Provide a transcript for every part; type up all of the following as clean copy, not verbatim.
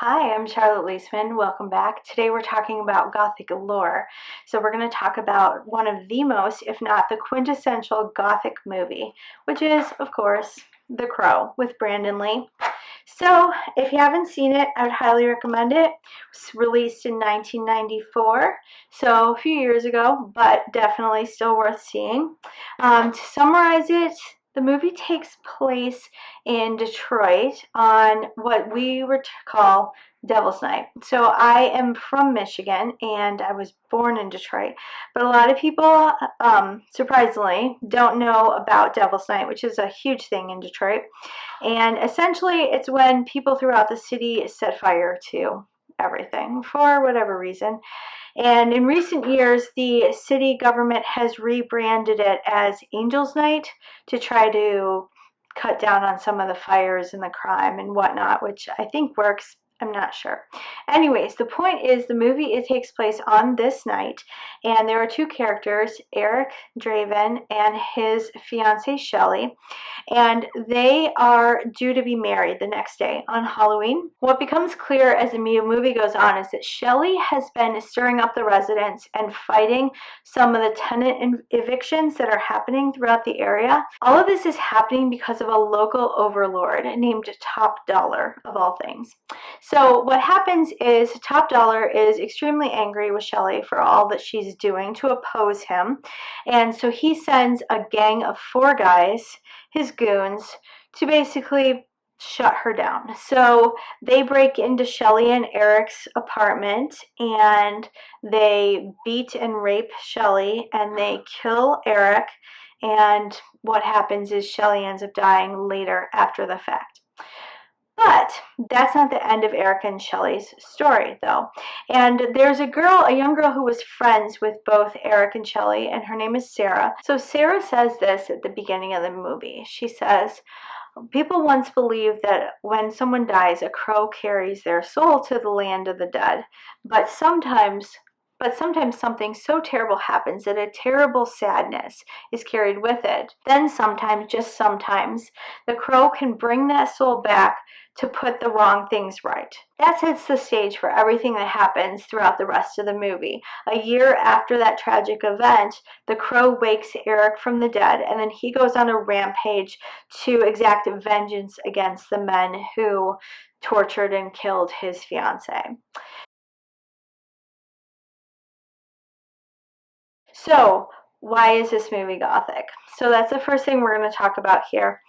Hi, I'm Charlotte Leisman. Welcome back. Today we're talking about Gothic lore. So we're going to talk about one of the most, if not the quintessential Gothic movie, which is, of course, The Crow with Brandon Lee. So if you haven't seen it, I would highly recommend it. It was released in 1994, so a few years ago, but definitely still worth seeing. To summarize it, the movie takes place in Detroit on what we would call Devil's Night. So I am from Michigan and I was born in Detroit, but a lot of people, surprisingly, don't know about Devil's Night, which is a huge thing in Detroit. And essentially, it's when people throughout the city set fire to everything for whatever reason. And in recent years, the city government has rebranded it as Angels Night to try to cut down on some of the fires and the crime and whatnot, which I think works. I'm not sure. Anyways, the point is the movie takes place on this night, and there are two characters, Eric Draven and his fiancée Shelley, and they are due to be married the next day on Halloween. What becomes clear as the movie goes on is that Shelley has been stirring up the residents and fighting some of the tenant evictions that are happening throughout the area. All of this is happening because of a local overlord named Top Dollar, of all things. So what happens is Top Dollar is extremely angry with Shelley for all that she's doing to oppose him, and so he sends a gang of 4 guys, his goons, to basically shut her down. So they break into Shelley and Eric's apartment and they beat and rape Shelley and they kill Eric, and what happens is Shelley ends up dying later after the fact. But that's not the end of Eric and Shelley's story, though. And there's a young girl who was friends with both Eric and Shelley, and her name is Sarah. So Sarah says this at the beginning of the movie. She says, people once believed that when someone dies, a crow carries their soul to the land of the dead. But sometimes something so terrible happens that a terrible sadness is carried with it. Then sometimes, just sometimes, the crow can bring that soul back to put the wrong things right. That sets the stage for everything that happens throughout the rest of the movie. A year after that tragic event, the crow wakes Eric from the dead, and then he goes on a rampage to exact vengeance against the men who tortured and killed his fiancée. So, why is this movie Gothic? So that's the first thing we're going to talk about here.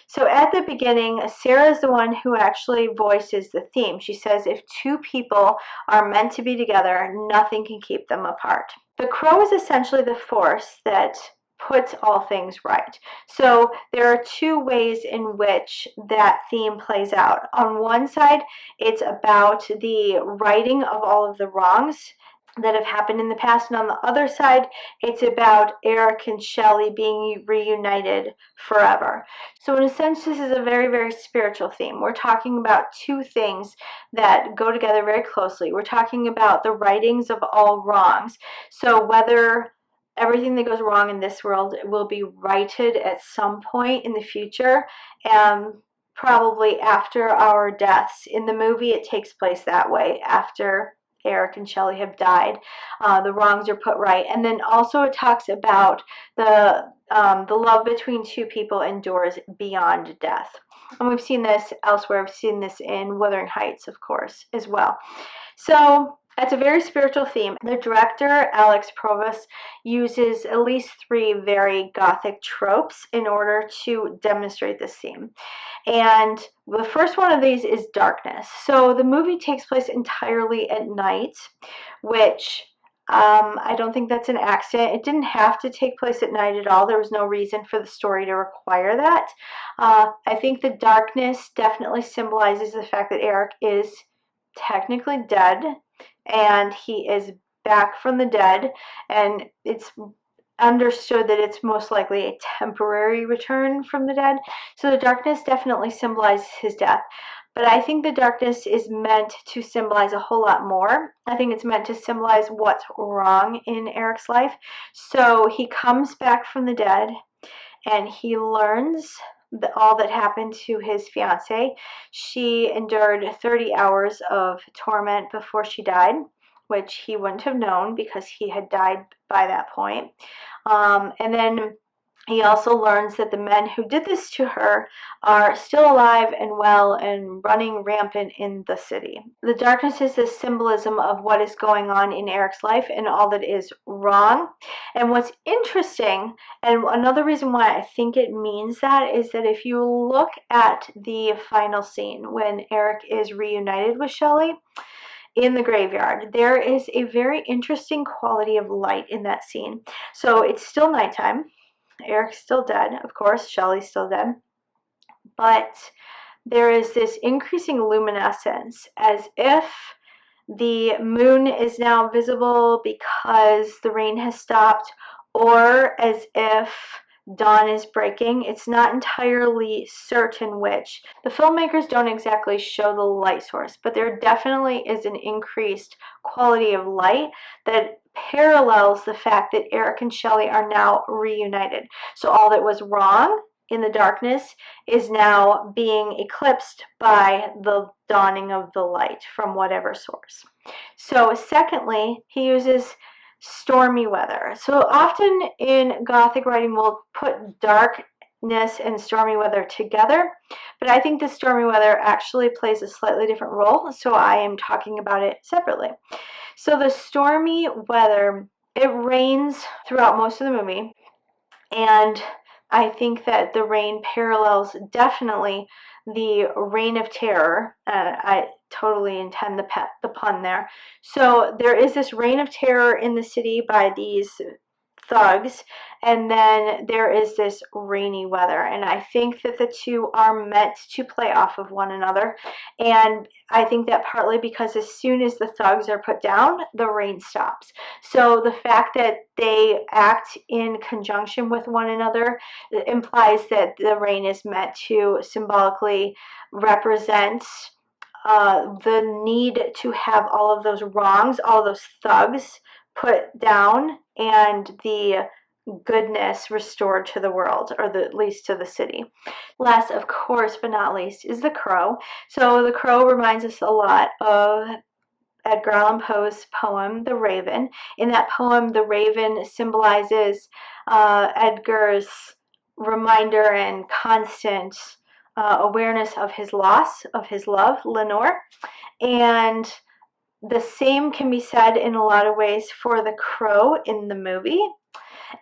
So at the beginning, Sarah is the one who actually voices the theme. She says, if two people are meant to be together, nothing can keep them apart. The crow is essentially the force that puts all things right. So there are two ways in which that theme plays out. On one side, it's about the righting of all of the wrongs that have happened in the past, and on the other side, it's about Eric and Shelley being reunited forever. So in a sense, this is a very, very spiritual theme. We're talking about two things that go together very closely. We're talking about the rightings of all wrongs. So whether everything that goes wrong in this world will be righted at some point in the future, probably after our deaths. In the movie, it takes place that way, after Eric and Shelley have died. The wrongs are put right. And then also it talks about the love between two people endures beyond death. And we've seen this elsewhere. We've seen this in Wuthering Heights, of course, as well. So it's a very spiritual theme. The director, Alex Provost, uses at least 3 very Gothic tropes in order to demonstrate this theme. And the first one of these is darkness. So the movie takes place entirely at night, which I don't think that's an accident. It didn't have to take place at night at all. There was no reason for the story to require that. I think the darkness definitely symbolizes the fact that Eric is technically dead, and he is back from the dead, and it's understood that it's most likely a temporary return from the dead. So the darkness definitely symbolizes his death. But I think the darkness is meant to symbolize a whole lot more. I think it's meant to symbolize what's wrong in Eric's life. So he comes back from the dead and he learns all that happened to his fiance. She endured 30 hours of torment before she died, which he wouldn't have known because he had died by that point. And then he also learns that the men who did this to her are still alive and well and running rampant in the city. The darkness is the symbolism of what is going on in Eric's life and all that is wrong. And what's interesting, and another reason why I think it means that, is that if you look at the final scene when Eric is reunited with Shelley in the graveyard, there is a very interesting quality of light in that scene. So it's still nighttime. Eric's still dead, of course. Shelley's still dead. But there is this increasing luminescence, as if the moon is now visible because the rain has stopped, or as if dawn is breaking. It's not entirely certain which. The filmmakers don't exactly show the light source, but there definitely is an increased quality of light that parallels the fact that Eric and Shelley are now reunited. So all that was wrong in the darkness is now being eclipsed by the dawning of the light from whatever source. So secondly, he uses stormy weather. So often in Gothic writing, we'll put darkness and stormy weather together, but I think the stormy weather actually plays a slightly different role, so I am talking about it separately. So the stormy weather, it rains throughout most of the movie, and I think that the rain parallels definitely the reign of terror. I totally intend the pun there. So there is this reign of terror in the city by these thugs, and then there is this rainy weather, and I think that the two are meant to play off of one another. And I think that partly because as soon as the thugs are put down, the rain stops. So the fact that they act in conjunction with one another implies that the rain is meant to symbolically represent the need to have all of those wrongs, all those thugs put down, and the goodness restored to the world, or at least to the city. Last, of course, but not least, is the crow. So the crow reminds us a lot of Edgar Allan Poe's poem, The Raven. In that poem, the raven symbolizes Edgar's reminder and constant awareness of his loss, of his love, Lenore. And the same can be said in a lot of ways for the crow in the movie,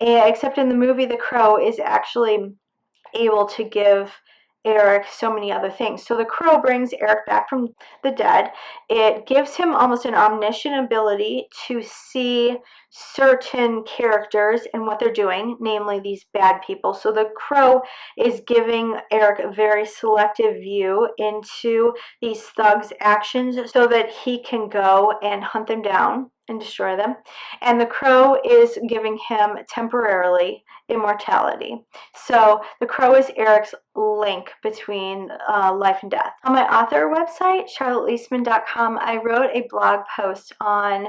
except in the movie, the crow is actually able to give Eric so many other things. So the crow brings Eric back from the dead. It gives him almost an omniscient ability to see certain characters and what they're doing, namely these bad people. So the crow is giving Eric a very selective view into these thugs' actions so that he can go and hunt them down and destroy them. And the crow is giving him temporarily immortality. So the crow is Eric's link between life and death. On my author website, charlotteleastman.com, I wrote a blog post on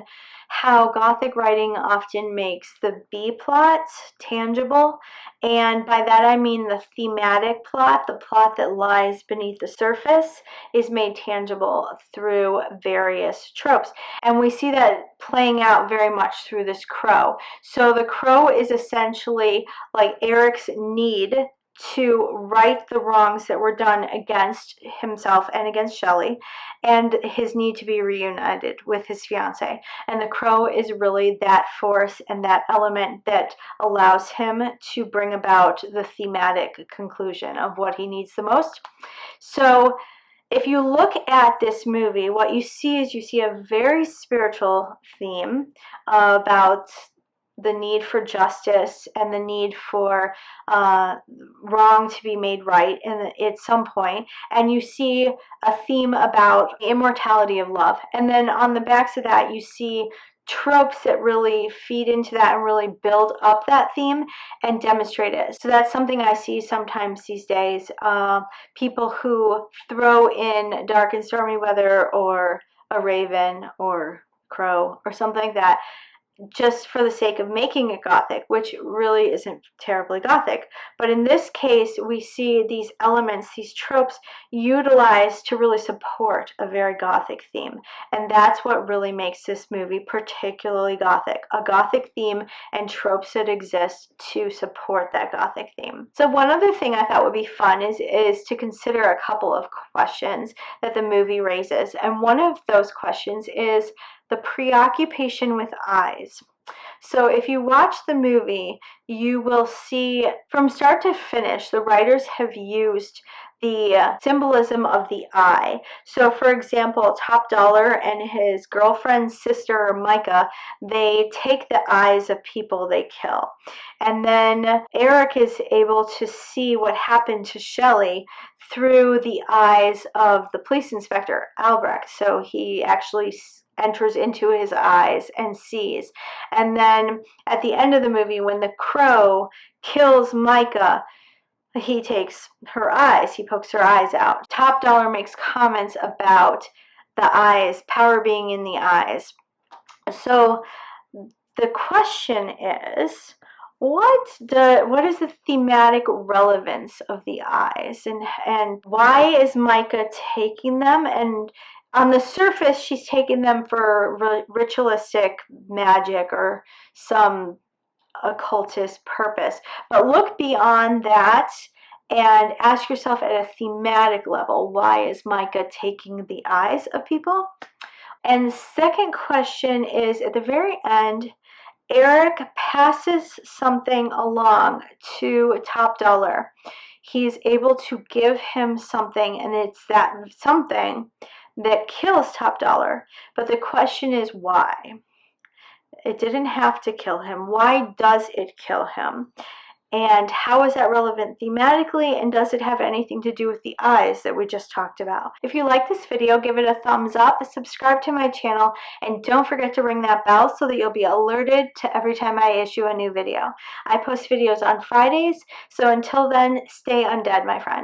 how Gothic writing often makes the B plot tangible. And by that I mean the thematic plot, the plot that lies beneath the surface, is made tangible through various tropes. And we see that playing out very much through this crow. So the crow is essentially like Eric's need to right the wrongs that were done against himself and against Shelley, and his need to be reunited with his fiance. And the crow is really that force and that element that allows him to bring about the thematic conclusion of what he needs the most. So if you look at this movie, what you see is a very spiritual theme about the need for justice and the need for wrong to be made right at some point. And you see a theme about immortality of love. And then on the backs of that, you see tropes that really feed into that and really build up that theme and demonstrate it. So that's something I see sometimes these days. People who throw in dark and stormy weather or a raven or crow or something like that just for the sake of making it Gothic, which really isn't terribly Gothic. But in this case, we see these elements, these tropes, utilized to really support a very Gothic theme. And that's what really makes this movie particularly Gothic. A Gothic theme and tropes that exist to support that Gothic theme. So one other thing I thought would be fun is to consider a couple of questions that the movie raises. And one of those questions is the preoccupation with eyes. So if you watch the movie, you will see from start to finish, the writers have used the symbolism of the eye. So for example, Top Dollar and his girlfriend's sister, Micah, they take the eyes of people they kill. And then Eric is able to see what happened to Shelley through the eyes of the police inspector, Albrecht. So he actually enters into his eyes and sees. And then at the end of the movie, when the crow kills Micah, he takes her eyes, he pokes her eyes out. Top Dollar makes comments about the eyes, power being in the eyes. So the question is, what is the thematic relevance of the eyes, and why is Micah taking them? And on the surface, she's taking them for ritualistic magic or some occultist purpose. But look beyond that and ask yourself at a thematic level, why is Micah taking the eyes of people? And the second question is, at the very end, Eric passes something along to Top Dollar. He's able to give him something, and it's that something that kills Top Dollar. But the question is why? It didn't have to kill him. Why does it kill him? And how is that relevant thematically, and does it have anything to do with the eyes that we just talked about? If you like this video, give it a thumbs up, subscribe to my channel, and don't forget to ring that bell so that you'll be alerted to every time I issue a new video. I post videos on Fridays, so until then, stay undead, my friend.